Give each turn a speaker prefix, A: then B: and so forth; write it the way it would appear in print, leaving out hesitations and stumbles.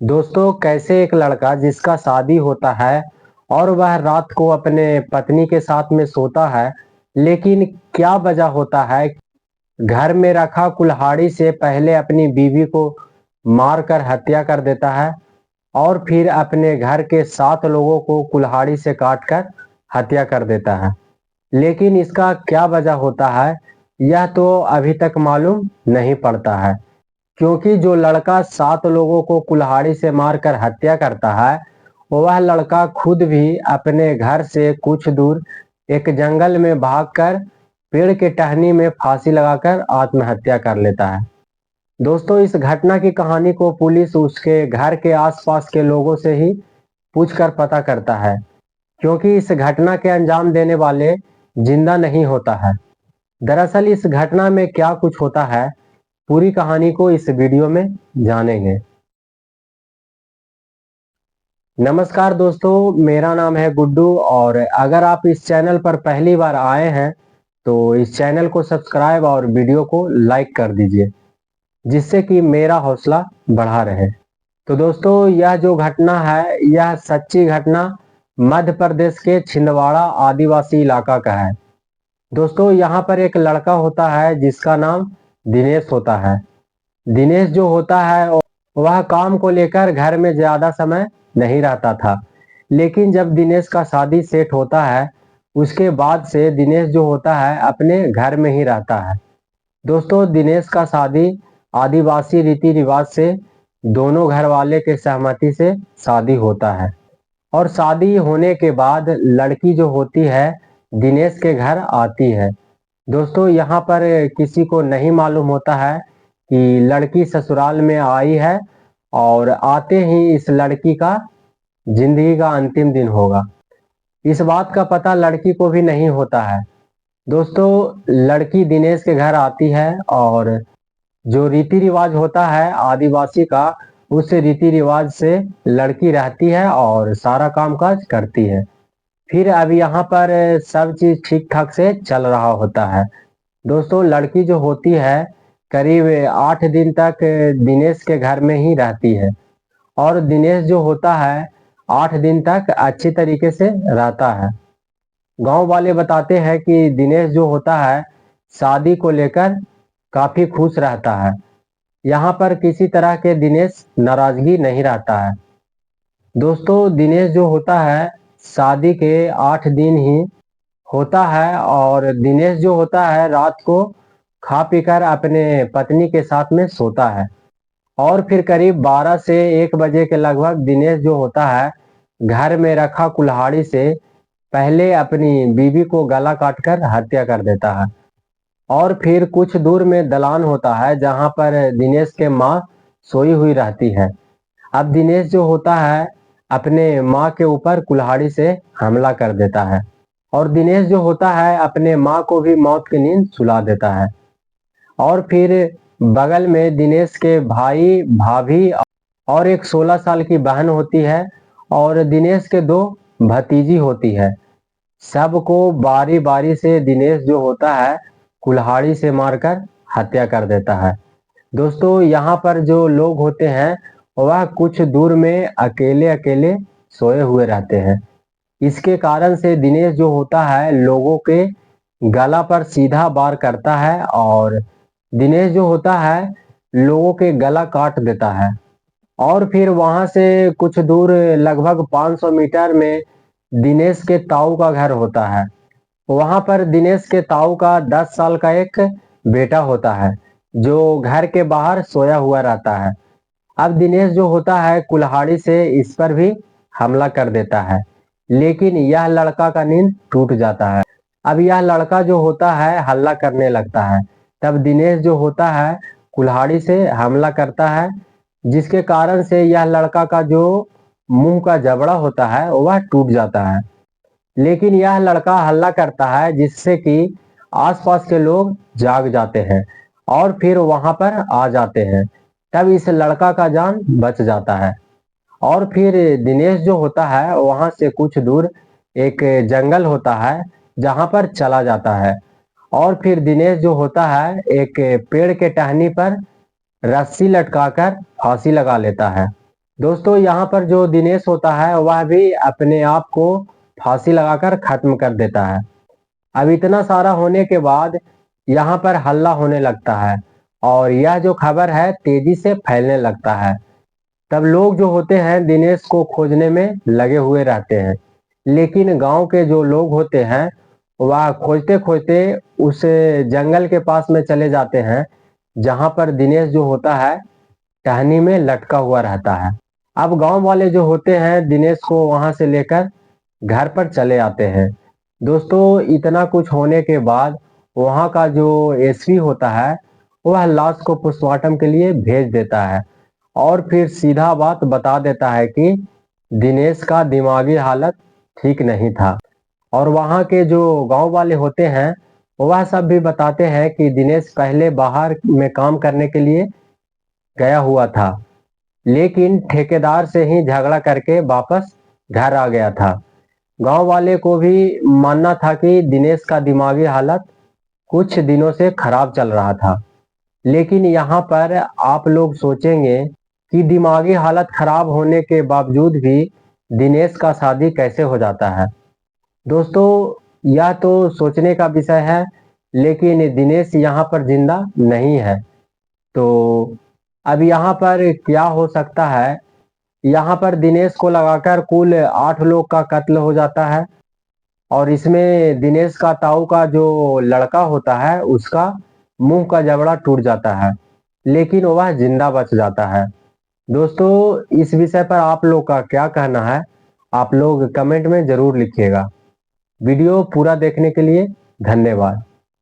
A: दोस्तों, कैसे एक लड़का जिसका शादी होता है और वह रात को अपने पत्नी के साथ में सोता है, लेकिन क्या वजह होता है घर में रखा कुल्हाड़ी से पहले अपनी बीवी को मारकर हत्या कर देता है और फिर अपने घर के 7 लोगों को कुल्हाड़ी से काटकर हत्या कर देता है। लेकिन इसका क्या वजह होता है, यह तो अभी तक मालूम नहीं पड़ता है। क्योंकि जो लड़का 7 लोगों को कुल्हाड़ी से मारकर हत्या करता है, वह लड़का खुद भी अपने घर से कुछ दूर एक जंगल में भागकर पेड़ के टहनी में फांसी लगाकर आत्महत्या कर लेता है। दोस्तों, इस घटना की कहानी को पुलिस उसके घर के आसपास के लोगों से ही पूछकर पता करता है, क्योंकि इस घटना के अंजाम देने वाले जिंदा नहीं होता है। दरअसल इस घटना में क्या कुछ होता है, पूरी कहानी को इस वीडियो में जानेंगे। नमस्कार दोस्तों, मेरा नाम है गुड्डू और अगर आप इस चैनल पर पहली बार आए हैं तो इस चैनल को सब्सक्राइब और वीडियो को लाइक कर दीजिए, जिससे कि मेरा हौसला बढ़ा रहे। तो दोस्तों, यह जो घटना है यह सच्ची घटना मध्य प्रदेश के छिंदवाड़ा आदिवासी इलाका का है। दोस्तों, यहाँ पर एक लड़का होता है जिसका नाम दिनेश होता है। दिनेश जो होता है वह काम को लेकर घर में ज्यादा समय नहीं रहता था। लेकिन जब दिनेश का शादी सेट होता है, उसके बाद से दिनेश जो होता है अपने घर में ही रहता है। दोस्तों, दिनेश का शादी आदिवासी रीति रिवाज से दोनों घर वाले के सहमति से शादी होता है। और शादी होने के बाद लड़की जो होती है दिनेश के घर आती है। दोस्तों, यहाँ पर किसी को नहीं मालूम होता है कि लड़की ससुराल में आई है और आते ही इस लड़की का जिंदगी का अंतिम दिन होगा। इस बात का पता लड़की को भी नहीं होता है। दोस्तों, लड़की दिनेश के घर आती है और जो रीति रिवाज होता है आदिवासी का, उस रीति रिवाज से लड़की रहती है और सारा कामकाज करती है। फिर अब यहाँ पर सब चीज ठीक ठाक से चल रहा होता है। दोस्तों, लड़की जो होती है करीब 8 दिन तक दिनेश के घर में ही रहती है और दिनेश जो होता है 8 दिन तक अच्छी तरीके से रहता है। गांव वाले बताते हैं कि दिनेश जो होता है शादी को लेकर काफी खुश रहता है। यहाँ पर किसी तरह के दिनेश नाराजगी नहीं रहता है। दोस्तों, दिनेश जो होता है शादी के 8 दिन ही होता है और दिनेश जो होता है रात को खा पीकर अपने पत्नी के साथ में सोता है और फिर करीब 12 से 1 बजे के लगभग दिनेश जो होता है घर में रखा कुल्हाड़ी से पहले अपनी बीवी को गला काटकर हत्या कर देता है। और फिर कुछ दूर में दलान होता है जहां पर दिनेश के माँ सोई हुई रहती है। अब दिनेश जो होता है अपने माँ के ऊपर कुल्हाड़ी से हमला कर देता है और दिनेश जो होता है अपने माँ को भी मौत की नींद सुला देता है। और फिर बगल में दिनेश के भाई भाभी और एक 16 साल की बहन होती है और दिनेश के 2 भतीजी होती है। सबको बारी बारी से दिनेश जो होता है कुल्हाड़ी से मारकर हत्या कर देता है। दोस्तों, यहाँ पर जो लोग होते हैं वह कुछ दूर में अकेले अकेले सोए हुए रहते हैं। इसके कारण से दिनेश जो होता है लोगों के गला पर सीधा वार करता है और दिनेश जो होता है लोगों के गला काट देता है। और फिर वहां से कुछ दूर लगभग 500 मीटर में दिनेश के ताऊ का घर होता है। वहां पर दिनेश के ताऊ का 10 साल का एक बेटा होता है जो घर के बाहर सोया हुआ रहता है। अब दिनेश जो होता है कुल्हाड़ी से इस पर भी हमला कर देता है, लेकिन यह लड़का का नींद टूट जाता है। अब यह लड़का जो होता है हल्ला करने लगता है। तब दिनेश जो होता है कुल्हाड़ी से हमला करता है, जिसके कारण से यह लड़का का जो मुंह का जबड़ा होता है वह टूट जाता है। लेकिन यह लड़का हल्ला करता है जिससे कि आसपास के लोग जाग जाते हैं और फिर वहां पर आ जाते हैं। तब इस लड़का का जान बच जाता है और फिर दिनेश जो होता है वहां से कुछ दूर एक जंगल होता है जहां पर चला जाता है और फिर दिनेश जो होता है एक पेड़ के टहनी पर रस्सी लटकाकर फांसी लगा लेता है। दोस्तों यहाँ पर जो दिनेश होता है वह भी अपने आप को फांसी लगाकर खत्म कर देता है। अब इतना सारा होने के बाद यहाँ पर हल्ला होने लगता है और यह जो खबर है तेजी से फैलने लगता है। तब लोग जो होते हैं दिनेश को खोजने में लगे हुए रहते हैं, लेकिन गांव के जो लोग होते हैं वह खोजते खोजते उस जंगल के पास में चले जाते हैं जहां पर दिनेश जो होता है टहनी में लटका हुआ रहता है। अब गांव वाले जो होते हैं दिनेश को वहां से लेकर घर पर चले आते हैं। दोस्तों इतना कुछ होने के बाद वहां का जो एसपी होता है वह लाश को पोस्टमार्टम के लिए भेज देता है और फिर सीधा बात बता देता है कि दिनेश का दिमागी हालत ठीक नहीं था। और वहां के जो गांव वाले होते हैं वह सब भी बताते हैं कि दिनेश पहले बाहर में काम करने के लिए गया हुआ था, लेकिन ठेकेदार से ही झगड़ा करके वापस घर आ गया था। गांव वाले को भी मानना था कि दिनेश का दिमागी हालत कुछ दिनों से खराब चल रहा था। लेकिन यहाँ पर आप लोग सोचेंगे कि दिमागी हालत खराब होने के बावजूद भी दिनेश का शादी कैसे हो जाता है। दोस्तों यह तो सोचने का विषय है, लेकिन दिनेश यहाँ पर जिंदा नहीं है। तो अब यहाँ पर क्या हो सकता है, यहाँ पर दिनेश को लगाकर कुल 8 लोग का कत्ल हो जाता है और इसमें दिनेश का ताऊ का जो लड़का होता है उसका मुंह का जबड़ा टूट जाता है, लेकिन वह जिंदा बच जाता है। दोस्तों इस विषय पर आप लोग का क्या कहना है, आप लोग कमेंट में जरूर लिखिएगा। वीडियो पूरा देखने के लिए धन्यवाद।